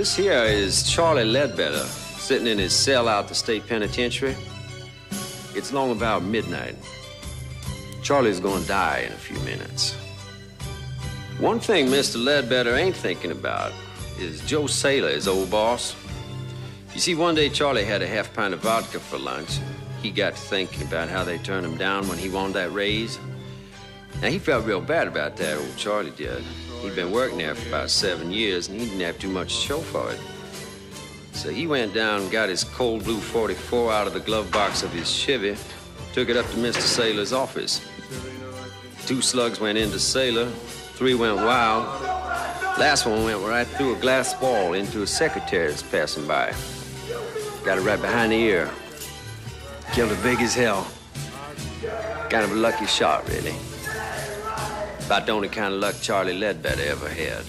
This here is Charlie Ledbetter, sitting in his cell out the state penitentiary. It's long about midnight. Charlie's gonna die in a few minutes. One thing Mr. Ledbetter ain't thinking about is Joe Saylor, his old boss. You see, one day Charlie had a half pint of vodka for lunch. He got to thinking about how they turned him down when he wanted that raise. Now, he felt real bad about that, old Charlie did. He'd been working there for about 7 years, and he didn't have too much to show for it. So he went down and got his cold blue 44 out of the glove box of his Chevy, took it up to Mr. Saylor's office. 2 slugs went into Saylor, 3 went wild. Last one went right through a glass wall into a secretary that's passing by. Got it right behind the ear. Killed it big as hell. Kind of a lucky shot, really. About the only kind of luck Charlie Ledbetter ever had.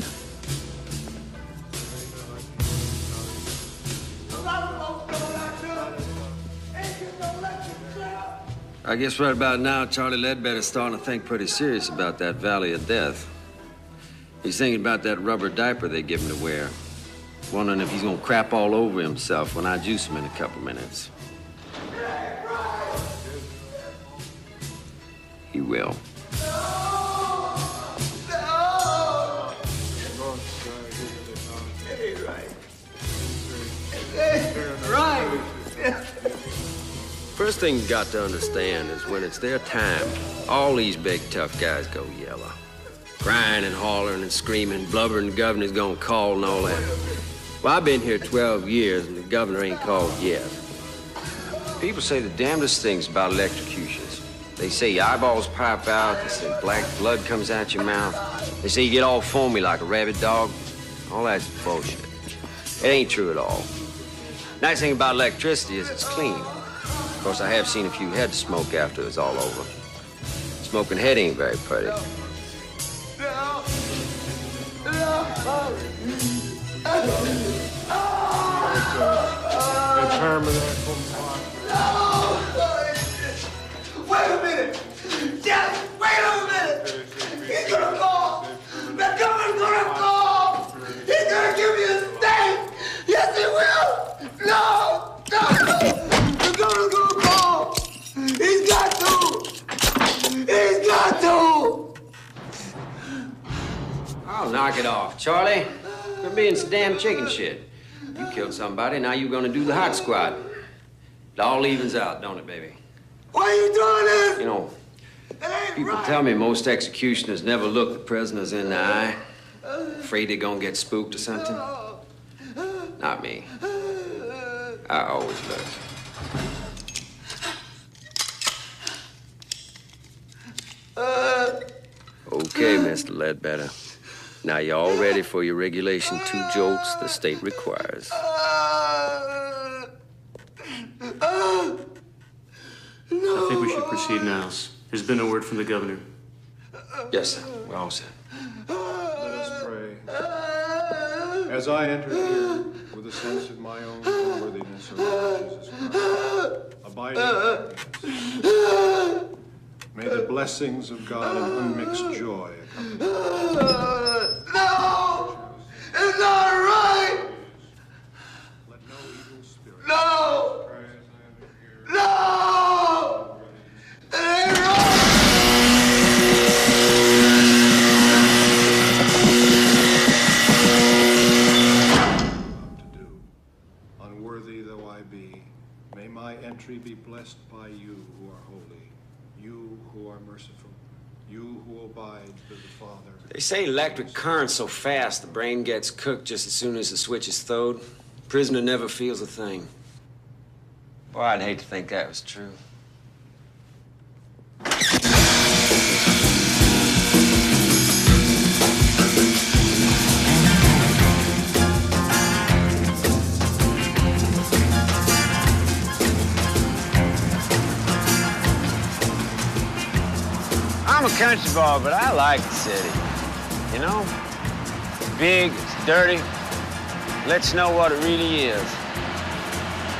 I guess right about now, Charlie Ledbetter's starting to think pretty serious about that Valley of Death. He's thinking about that rubber diaper they give him to wear. Wondering if he's gonna crap all over himself when I juice him in a couple minutes. He will. Right. First thing you got to understand is when it's their time, all these big tough guys go yellow. Crying and hollering and screaming, blubbering the governor's gonna call and all that. Well, I've been here 12 years and the governor ain't called yet. People say the damnedest things about electrocutions. They say your eyeballs pop out, they say black blood comes out your mouth. They say you get all foamy like a rabid dog. All that's bullshit. It ain't true at all. Nice thing about electricity is it's clean. Of course, I have seen a few heads smoke after it's all over. Smoking head ain't very pretty. Wait a minute! Just wait a minute! He's gonna call! The governor's gonna call! He's gonna give me a state! Yes, he will! No! The governor's gonna call! He's got to! He's got to! I'll knock it off, Charlie. You're being some damn chicken shit. You killed somebody, now you're gonna do the hot squat. It all evens out, don't it, baby? Why are you doing this? You know, people tell me most executioners never look the prisoners in the eye. Afraid they're gonna get spooked or something. Not me. I always look. Okay, Mr. Ledbetter. Now you're all ready for your regulation 2 jolts the state requires. I think we should proceed now. There's been a word from the governor. Yes, sir. We're all set. Let us pray. As I enter here with a sense of my own unworthiness of Lord Jesus Christ, abiding happiness, may the blessings of God and unmixed joy accompany you. No! It's not right! Let no evil spirit. No! No! It ain't right! To do. Unworthy though I be, may my entry be blessed by you who are holy, you who are merciful, you who abide with the Father. They say electric current's so fast the brain gets cooked just as soon as the switch is throwed. Prisoner never feels a thing. Boy, I'd hate to think that was true. I'm a country boy, but I like the city. You know? It's big, it's dirty, lets you know what it really is.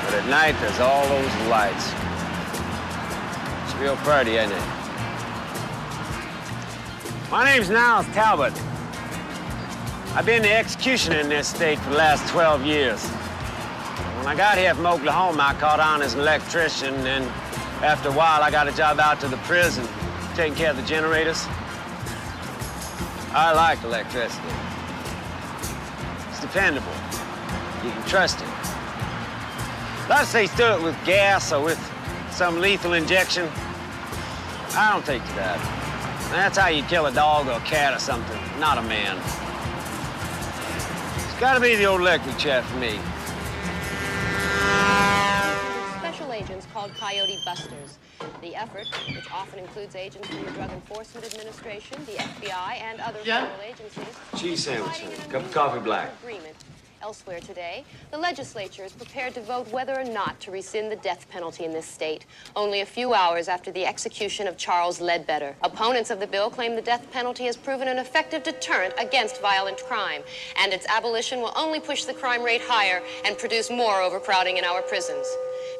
But at night, there's all those lights. It's real pretty, ain't it? My name's Niles Talbot. I've been the executioner in this state for the last 12 years. When I got here from Oklahoma, I caught on as an electrician, and after a while, I got a job out to the prison, taking care of the generators. I like electricity. It's dependable. You can trust it. A lot of states do it with gas or with some lethal injection. I don't take to that. That's how you kill a dog or a cat or something, not a man. It's gotta be the old electric chair for me. Special agents called Coyote Busters. The effort, which often includes agents from the Drug Enforcement Administration, the FBI, and other federal agencies... Cheese sandwich, cup of coffee black. ...agreement. Elsewhere today, the legislature is prepared to vote whether or not to rescind the death penalty in this state, only a few hours after the execution of Charles Ledbetter. Opponents of the bill claim the death penalty has proven an effective deterrent against violent crime, and its abolition will only push the crime rate higher and produce more overcrowding in our prisons.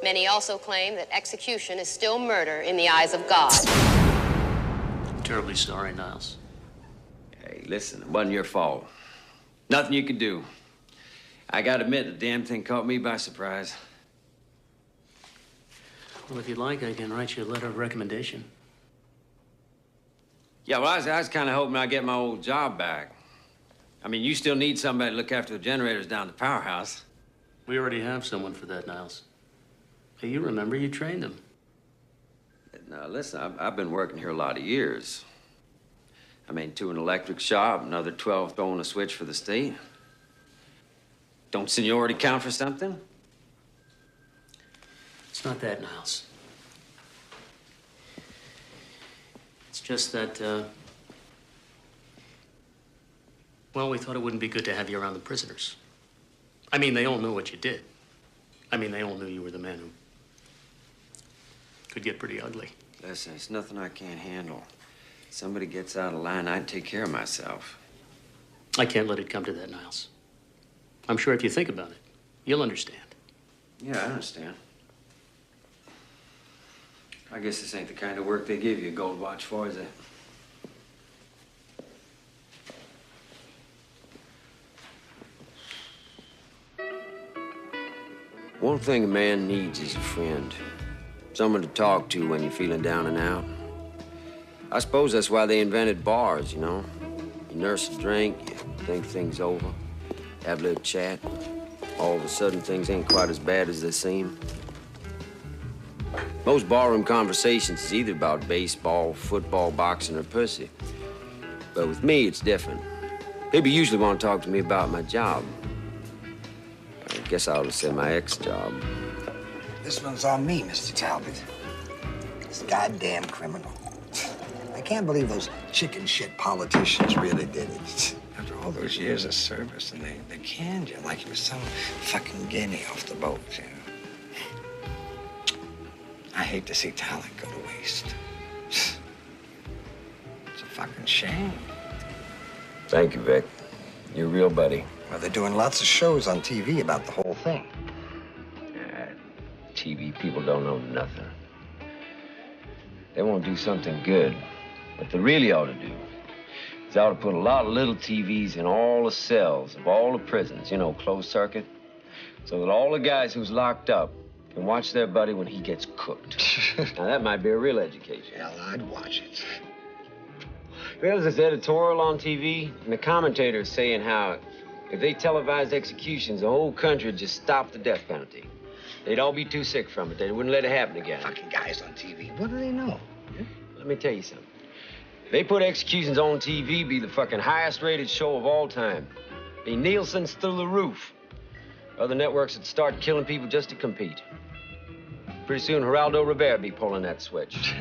Many also claim that execution is still murder in the eyes of God. I'm terribly sorry, Niles. Hey, listen, it wasn't your fault. Nothing you could do. I gotta admit, the damn thing caught me by surprise. Well, if you'd like, I can write you a letter of recommendation. Yeah, well, I was kind of hoping I'd get my old job back. I mean, you still need somebody to look after the generators down at the powerhouse. We already have someone for that, Niles. Hey, you remember you trained him. Now, listen, I've been working here a lot of years. I mean, 2 in an electric shop, another 12 throwing a switch for the state. Don't seniority count for something? It's not that, Niles. It's just that, well, we thought it wouldn't be good to have you around the prisoners. I mean, they all knew what you did. I mean, they all knew you were the man who could get pretty ugly. Listen, it's nothing I can't handle. Somebody gets out of line, I'd take care of myself. I can't let it come to that, Niles. I'm sure if you think about it, you'll understand. Yeah, I understand. I guess this ain't the kind of work they give you a gold watch for, is it? One thing a man needs is a friend. Someone to talk to when you're feeling down and out. I suppose that's why they invented bars, you know? You nurse a drink, you think things over. Have a little chat. All of a sudden, things ain't quite as bad as they seem. Most barroom conversations is either about baseball, football, boxing, or pussy. But with me, it's different. People usually want to talk to me about my job. I guess I ought to say my ex-job. This one's on me, Mr. Talbot. This goddamn criminal. I can't believe those chicken shit politicians really did it. After all those years of service, and they canned you like you were some fucking guinea off the boat, you know. I hate to see talent go to waste. It's a fucking shame. Thank you, Vic. You're a real buddy. Well, they're doing lots of shows on TV about the whole thing. TV people don't know nothing. They want to do something good. What they really ought to do is they ought to put a lot of little TVs in all the cells of all the prisons, you know, closed circuit, so that all the guys who's locked up can watch their buddy when he gets cooked. Now, that might be a real education. Hell, I'd watch it. There's this editorial on TV, and the commentator's saying how if they televised executions, the whole country would just stop the death penalty. They'd all be too sick from it. They wouldn't let it happen again. Fucking guys on TV. What do they know? Let me tell you something. If they put executions on TV, it'd be the fucking highest rated show of all time. Be Nielsen's through the roof. Other networks would start killing people just to compete. Pretty soon, Geraldo Rivera be pulling that switch.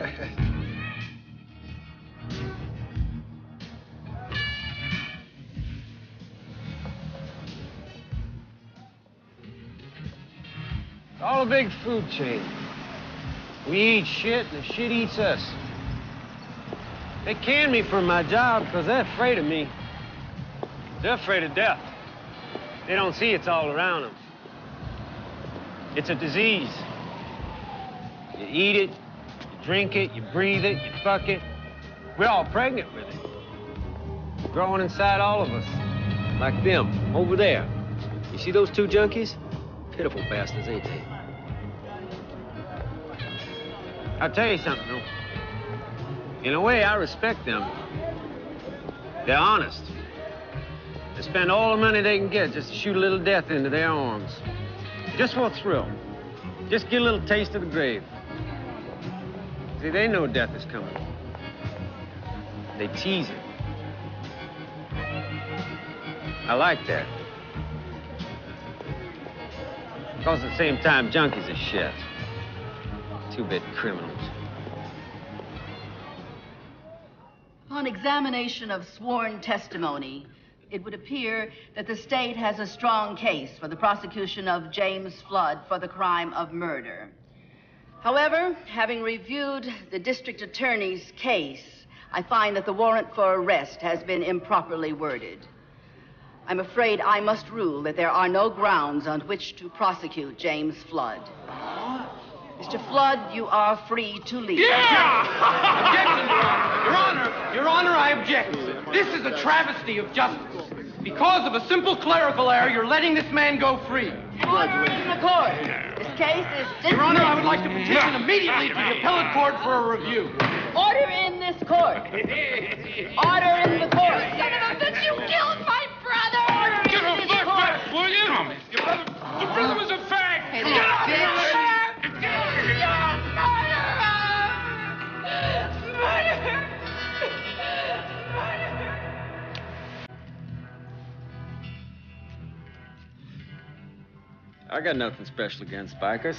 All a big food chain. We eat shit, and the shit eats us. They can me for my job because they're afraid of me. They're afraid of death. They don't see it's all around them. It's a disease. You eat it, you drink it, you breathe it, you fuck it. We're all pregnant with it. Growing inside all of us. Like them, over there. You see those two junkies? Pitiful bastards, ain't they? I'll tell you something, though. In a way, I respect them. They're honest. They spend all the money they can get just to shoot a little death into their arms. Just for a thrill. Just get a little taste of the grave. See, they know death is coming. They tease it. I like that. Because at the same time, junkies are shit. Two-bit criminals. Upon examination of sworn testimony, it would appear that the state has a strong case for the prosecution of James Flood for the crime of murder. However, having reviewed the district attorney's case, I find that the warrant for arrest has been improperly worded. I'm afraid I must rule that there are no grounds on which to prosecute James Flood. Mr. Flood, you are free to leave. Yeah! Objection, Your Honor. Your Honor, I object. This is a travesty of justice. Because of a simple clerical error, you're letting this man go free. Order in the court. This case is dismissed. Your Honor, I would like to petition immediately to the appellate court for a review. Order in this court. Order in the court. Son of a bitch, you killed my brother! Order Give in him this back, court. will you? Your brother was a fag. Hey, Get out of bitch. here! I got nothing special against bikers.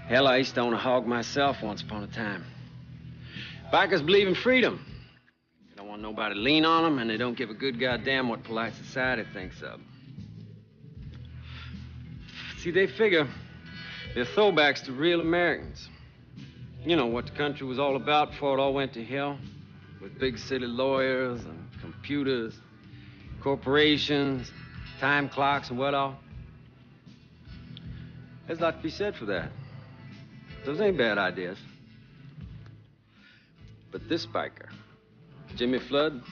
Hell, I used to own a hog myself once upon a time. Bikers believe in freedom. They don't want nobody to lean on them, and they don't give a good goddamn what polite society thinks of. See, they figure they're throwbacks to real Americans. You know what the country was all about before it all went to hell, with big city lawyers and computers, corporations, time clocks, and what all. There's a lot to be said for that. Those ain't bad ideas. But this biker, Jimmy Flood,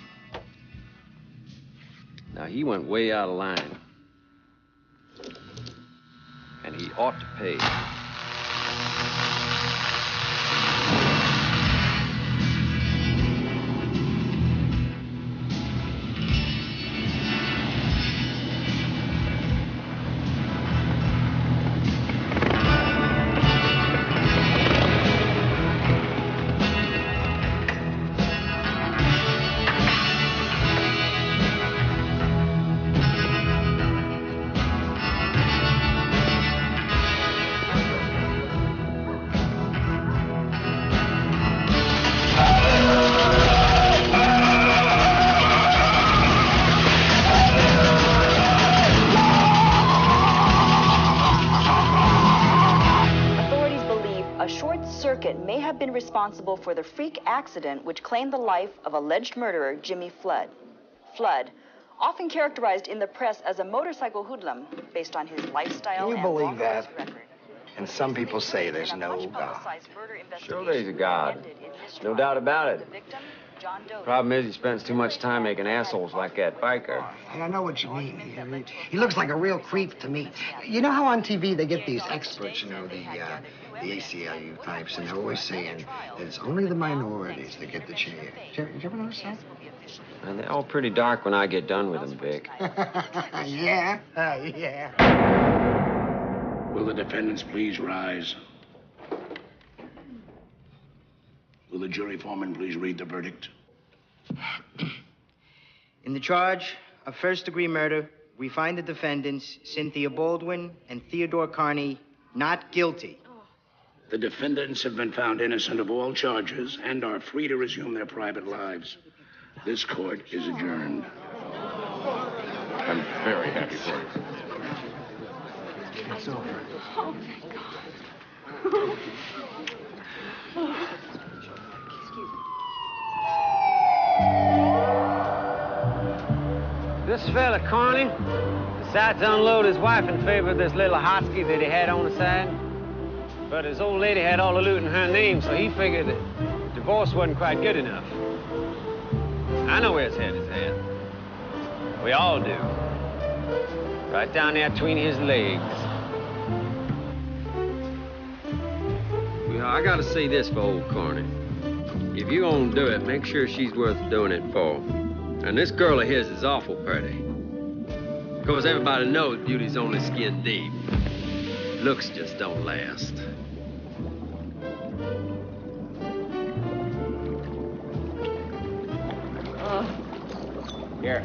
now he went way out of line. And he ought to pay. May have been responsible for the freak accident which claimed the life of alleged murderer Jimmy Flood. Flood, often characterized in the press as a motorcycle hoodlum based on his lifestyle. Can you and believe that? record. And some people say there's no God. Sure there's a God. No doubt about it. Problem is, he spends too much time making assholes like that biker. And I know what you mean. He looks like a real creep to me. You know how on TV they get these experts, you know, the ACLU types, and they're always saying that it's only the minorities that get the chance. Did you ever notice that? And they're all pretty dark when I get done with them, Vic. Yeah, yeah. Will the defendants please rise? Will the jury foreman please read the verdict? In the charge of first-degree murder, we find the defendants, Cynthia Baldwin and Theodore Carney, not guilty. The defendants have been found innocent of all charges and are free to resume their private lives. This court is adjourned. I'm very happy for you. It's over. Oh, thank God. This fella, Carney, decided to unload his wife in favor of this little hosky that he had on the side. But his old lady had all the loot in her name, so he figured that divorce wasn't quite good enough. I know where his head is at. We all do. Right down there between his legs. You know, I gotta say this for old Carney. If you're gonna do it, make sure she's worth doing it for. And this girl of his is awful pretty. Of course, everybody knows beauty's only skin deep. Looks just don't last. Here.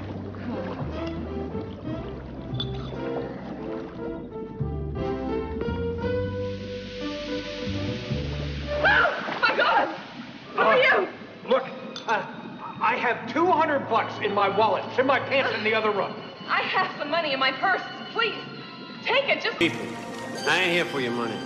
My God! Who are you? Look, I have $200 in my wallet. It's in my pants in the other room. I have some money in my purse. Please, take it. Just. People, I ain't here for your money.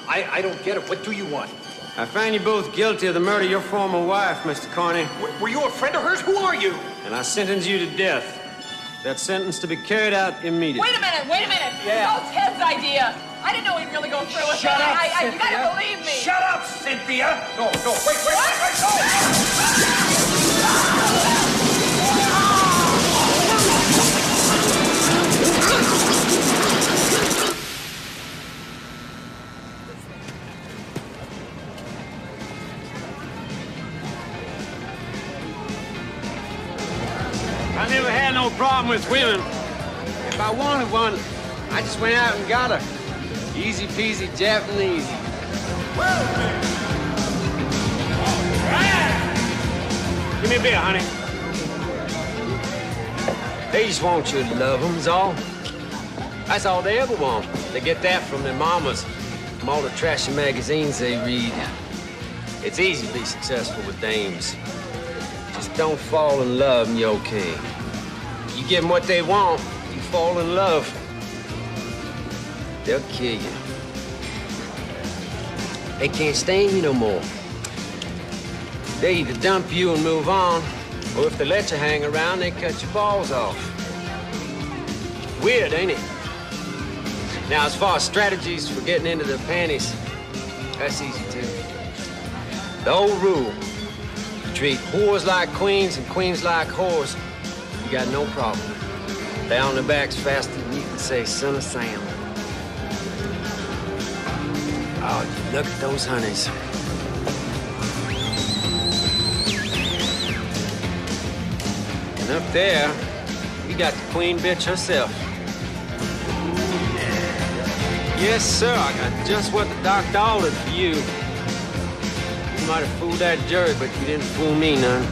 I don't get it. What do you want? I find you both guilty of the murder of your former wife, Mr. Carney. Were you a friend of hers? Who are you? And I sentence you to death. That sentence to be carried out immediately. Wait a minute. Yeah. It's all Ted's idea. I didn't know he'd really go through with it. Shut up, You Cynthia. gotta believe me. Shut up, Cynthia. No, wait, no. I never had no problem with women. If I wanted one, I just went out and got her. Easy peasy Japanese. Give me a beer, honey. They just want you to love them's all. That's all they ever want. They get that from their mamas, from all the trashy magazines they read. It's easy to be successful with dames. Just don't fall in love and you're okay. You give them what they want, you fall in love. They'll kill you. They can't stand you no more. They either dump you and move on, or if they let you hang around, they cut your balls off. Weird, ain't it? Now, as far as strategies for getting into their panties, that's easy too. The old rule, you treat whores like queens and queens like whores, you got no problem. They're on their backs faster than you can say, son of Sam. Oh, look at those honeys. And up there, you got the queen bitch herself. Yes, sir, I got just what the doctor ordered for you. You might have fooled that jury, but you didn't fool me none.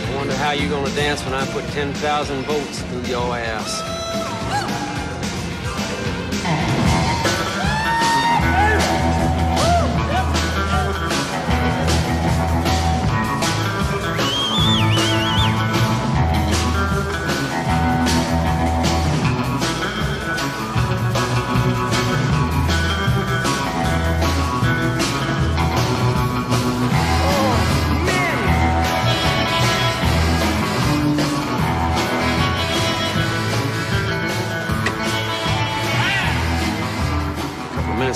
I wonder how you're gonna dance when I put 10,000 volts through your ass.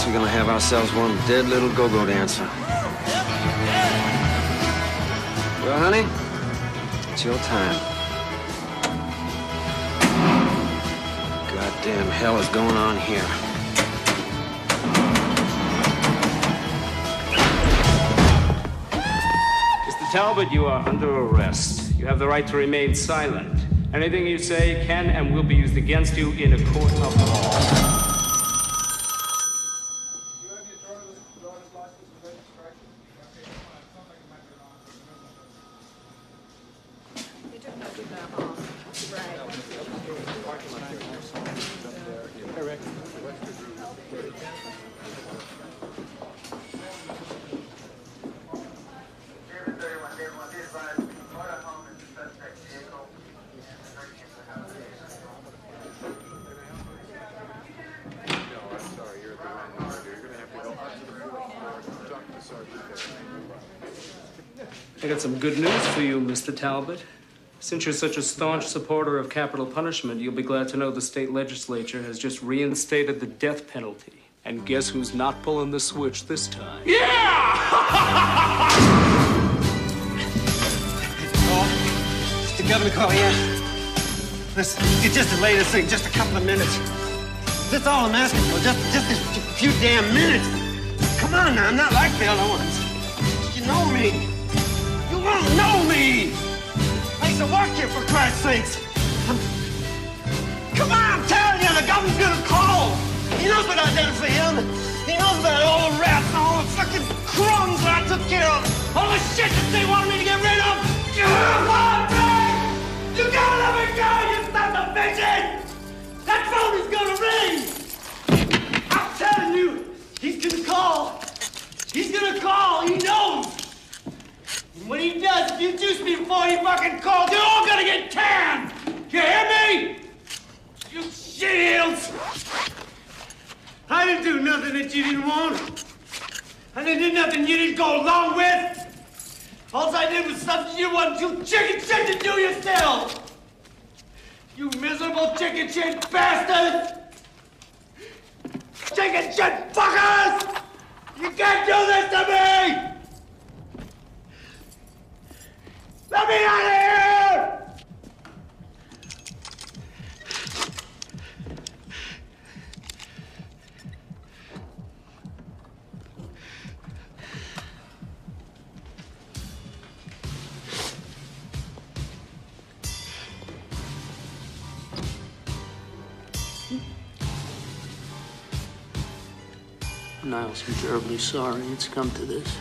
We're gonna have ourselves one dead little go-go dancer. Well, honey, it's your time. Goddamn hell is going on here? Mr. Talbot, you are under arrest. You have the right to remain silent. Anything you say can and will be used against you in a court of law. I got some good news for you, Mr. Talbot. Since you're such a staunch supporter of capital punishment, you'll be glad to know the state legislature has just reinstated the death penalty. And guess who's not pulling the switch this time? Yeah! governor call yet? Listen, you just delay this thing just a couple of minutes. That's all I'm asking for, just this few damn minutes. Come on now, I'm not like the other ones. You know me. You won't know me. I used to work here, for Christ's sakes. Come on, I'm telling you, the governor's gonna call. He knows what I did for him. He knows about all the rats and all the fucking crumbs that I took care of. All the shit that they wanted me to get rid of. Come on, man! You gotta let me go, you son of a bitch! That phone is gonna ring! I'm telling you, he's gonna call. He's gonna call, he knows. And when he does, if you juice me before he fucking calls, you're all gonna get canned! You hear me? You shields! I didn't do nothing that you didn't want. I didn't do nothing you didn't go along with. All I did was something you wanted you chicken shit to do yourself. You miserable chicken shit bastards! Chicken shit fuckers! You can't do this to me! Let me out of here! Niles, I'm terribly sorry it's come to this.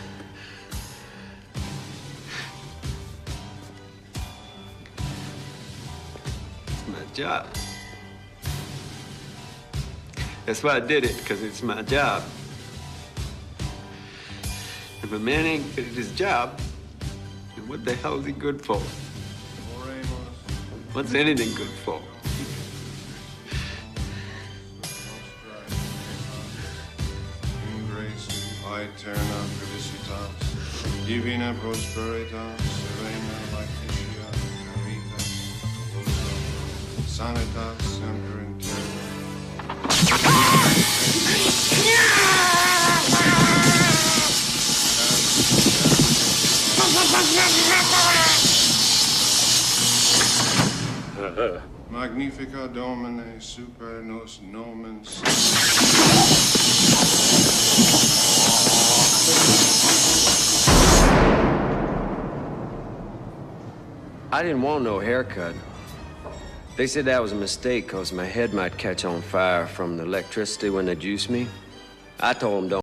It's my job. That's why I did it, because it's my job. If a man ain't good at his job, then what the hell is he good for? What's anything good for? Aeterna felicitas, divina prosperitas, serena laetitia, caritas, sanitas, semper in terra. Magnifica Domine super nos nomen. I didn't want no haircut. They said that was a mistake because my head might catch on fire from the electricity when they juiced me. I told them don't.